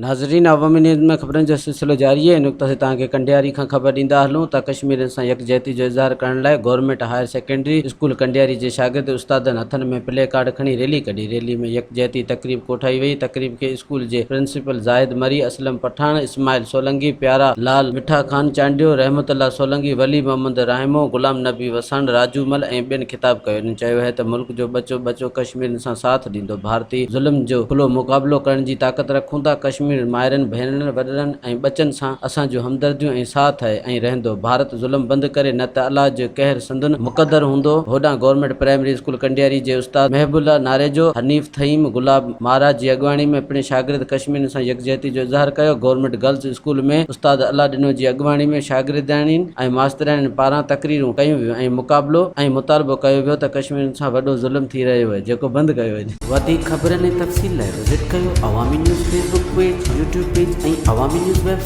नाज़रीन, अवामी न्यूज़ में ख़बरनि जो सिलसिलो जारी है। नुक़्ता से तव्हांखे कंडियारी खां ख़बर ॾींदा हलूं त कश्मीर सां यकजहती जो इज़हार करण लाइ गवर्नमेंट हायर सेकेंडरी स्कूल कंडियारी जे शागिर्द उस्तादनि हथनि में प्ले कार्ड खणी रैली कढी। रैली में यकजहती तक़रीब कोठाई वई। तक़रीब खे स्कूल जे प्रिंसिपल ज़ाहिद मरी, असलम पठान, इस्माइल सोलंकी, प्यारा लाल मिठा खान चांडियो, रहमतुल्लाह सोलंकी, वली मोहम्मद राहिमो, गुलाम नबी वसण, राजू मल ऐं ॿियनि ख़िताब कयो। इन चयो है त मुल्क जो बचो बचो कश्मीर सां साथ ॾींदो। भारतीय ज़ुल्म जो खुलो मुक़ाबिलो करण जी ताक़त रखूं था। कश्मीर माहिरनि, भेनरनि, वॾनि ऐं बचनि सां असांजो हमदर्दियूं ऐं साथ आहे ऐं रहंदो। भारत ज़ुल्म बंदि करे, न त अलाह जो कहर संदन मुक़दर हूंदो। होॾां गवर्नमेंट प्राइमरी स्कूल कंडियारी जे उस्ताद महबूबुल्लाह नारेजो, हनीफ थईम, गुलाब महाराज जी अॻवानी में पिण शागिर्द कश्मीर सां यकजहती जो इज़हार कयो। गवर्नमेंट गर्ल्स स्कूल में उस्ताद अलाह ॾिनो जी अॻवानी में शागिर्दाणी ऐं मास्तराणियुनि पारां तक़रीरूं कयूं वियूं ऐं मुक़ाबिलो ऐं मुतालबो कयो वियो त कश्मीर सां वॾो ज़ुल्म थी रहियो आहे, जेको बंदि कयो वञे। वधीक ख़बरनि ऐं तफ़सील लाइ विज़िट कयो अवामी news Facebook page, YouTube page ऐं अवामी न्यूज़ वेबसाइट।